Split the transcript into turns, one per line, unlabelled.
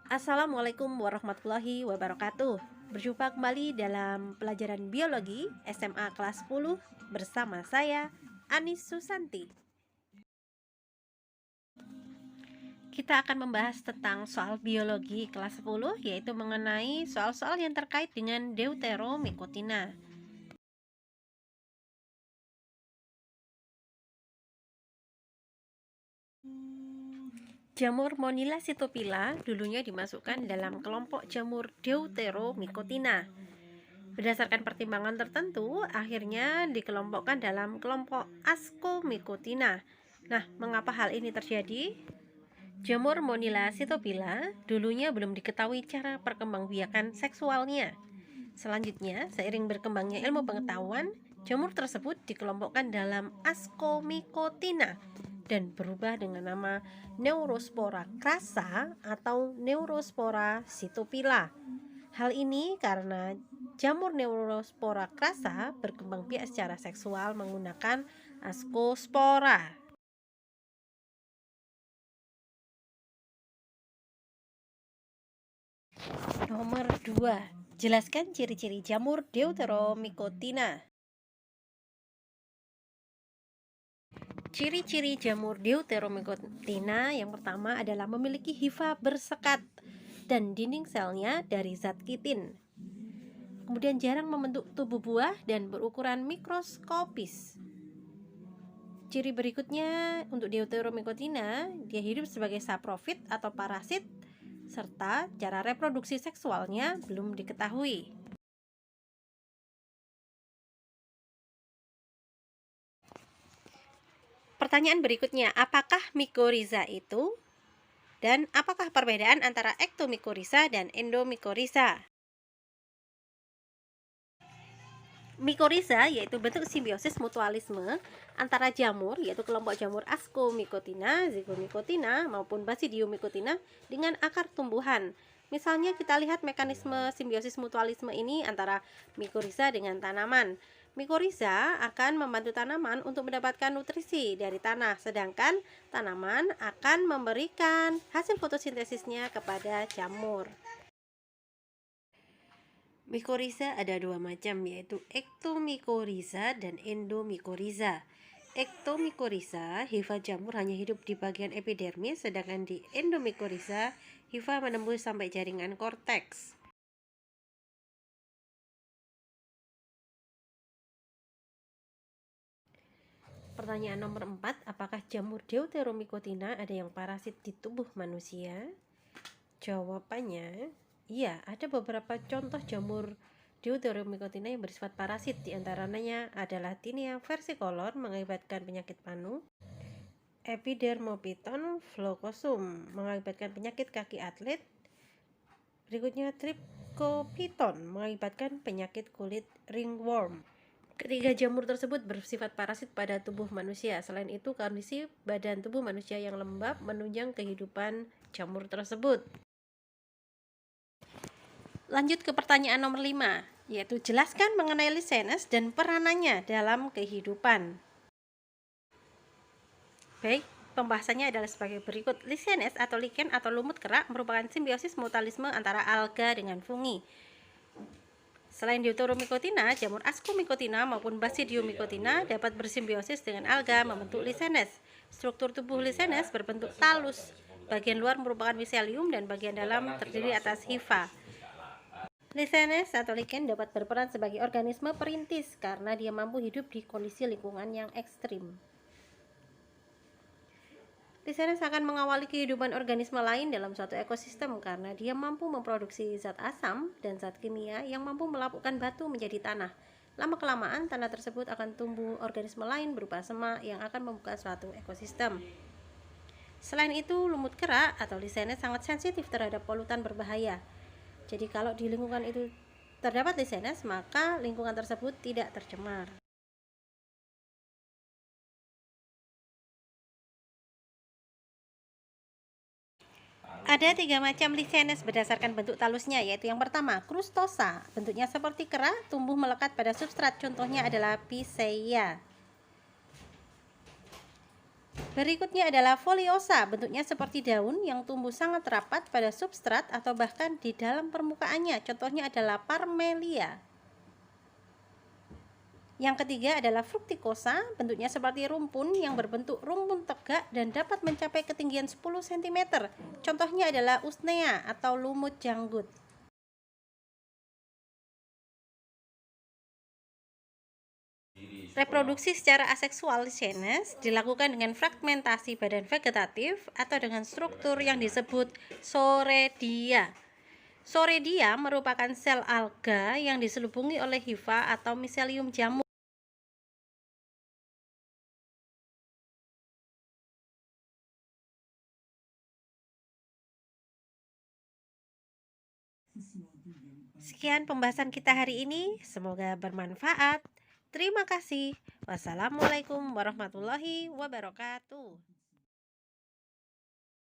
Assalamualaikum warahmatullahi wabarakatuh. Berjumpa kembali dalam pelajaran biologi SMA kelas 10 bersama saya Anis Susanti. Kita akan membahas tentang soal biologi kelas 10, yaitu mengenai soal-soal yang terkait dengan Deuteromycotina. Jamur Monila cytopila dulunya dimasukkan dalam kelompok jamur Deuteromycotina. Berdasarkan pertimbangan tertentu, akhirnya dikelompokkan dalam kelompok Ascomycotina. Nah, mengapa hal ini terjadi? Jamur Monila cytopila dulunya belum diketahui cara perkembangbiakan seksualnya. Selanjutnya, seiring berkembangnya ilmu pengetahuan, jamur tersebut dikelompokkan dalam Ascomycotina dan berubah dengan nama Neurospora crassa atau Neurospora cytopila. Hal ini karena jamur Neurospora crassa berkembang biak secara seksual menggunakan Ascospora. Nomor 2. Jelaskan ciri-ciri jamur Deuteromycotina. Ciri-ciri jamur Deuteromycotina yang pertama adalah memiliki hifa bersekat dan dinding selnya dari zat kitin. Kemudian jarang membentuk tubuh buah dan berukuran mikroskopis. Ciri berikutnya untuk Deuteromycotina, dia hidup sebagai saprofit atau parasit, serta cara reproduksi seksualnya belum diketahui. Pertanyaan berikutnya, apakah mycorrhiza itu? Dan apakah perbedaan antara ektomycorrhiza dan endomycorrhiza? Mycorrhiza yaitu bentuk simbiosis mutualisme antara jamur, yaitu kelompok jamur Ascomycotina, Zygomycotina maupun Basidiomycotina dengan akar tumbuhan. Misalnya kita lihat mekanisme simbiosis mutualisme ini antara mycorrhiza dengan tanaman. Mycorrhiza akan membantu tanaman untuk mendapatkan nutrisi dari tanah, sedangkan tanaman akan memberikan hasil fotosintesisnya kepada jamur. Mycorrhiza ada dua macam, yaitu ektomycorrhiza dan endomycorrhiza. Ektomycorrhiza, hifa jamur hanya hidup di bagian epidermis, sedangkan di endomycorrhiza, hifa menembus sampai jaringan korteks. Pertanyaan nomor 4, apakah jamur Deuteromycotina ada yang parasit di tubuh manusia? Jawabannya, iya, ada beberapa contoh jamur Deuteromycotina yang bersifat parasit. Di antaranya adalah Tinea versicolor mengakibatkan penyakit panu, Epidermophyton floocosum mengakibatkan penyakit kaki atlet, berikutnya Trichophyton mengakibatkan penyakit kulit ringworm. Ketiga jamur tersebut bersifat parasit pada tubuh manusia. Selain itu, kondisi badan tubuh manusia yang lembab menunjang kehidupan jamur tersebut. Lanjut ke pertanyaan nomor 5, yaitu jelaskan mengenai lisenes dan peranannya dalam kehidupan. Baik, pembahasannya adalah sebagai berikut. Lisenes atau lichen atau lumut kerak merupakan simbiosis mutualisme antara alga dengan fungi. Selain Deuteromycotina, jamur Ascomycotina maupun Basidiomycotina dapat bersimbiosis dengan alga membentuk lisenes. Struktur tubuh lisenes berbentuk talus. Bagian luar merupakan miselium dan bagian dalam terdiri atas hifa. Lisenes atau lichen dapat berperan sebagai organisme perintis karena dia mampu hidup di kondisi lingkungan yang ekstrim. Lisenes akan mengawali kehidupan organisme lain dalam suatu ekosistem karena dia mampu memproduksi zat asam dan zat kimia yang mampu melapukkan batu menjadi tanah. Lama-kelamaan, tanah tersebut akan tumbuh organisme lain berupa semak yang akan membuka suatu ekosistem. Selain itu, lumut kerak atau lisenes sangat sensitif terhadap polutan berbahaya. Jadi kalau di lingkungan itu terdapat lisenes, maka lingkungan tersebut tidak tercemar. Ada 3 macam lisenes berdasarkan bentuk talusnya, yaitu yang pertama, krustosa. Bentuknya seperti kera, tumbuh melekat pada substrat, contohnya adalah Picea. Berikutnya adalah foliosa, bentuknya seperti daun yang tumbuh sangat rapat pada substrat atau bahkan di dalam permukaannya. Contohnya adalah Parmelia. Yang ketiga adalah fructicosa, bentuknya seperti rumpun yang berbentuk rumpun tegak dan dapat mencapai ketinggian 10 cm. Contohnya adalah usnea atau lumut janggut. Reproduksi secara aseksual lichenes dilakukan dengan fragmentasi badan vegetatif atau dengan struktur yang disebut soredia. Soredia merupakan sel alga yang diselubungi oleh hifa atau miselium jamur. Sekian pembahasan kita hari ini, semoga bermanfaat. Terima kasih. Wassalamualaikum warahmatullahi wabarakatuh.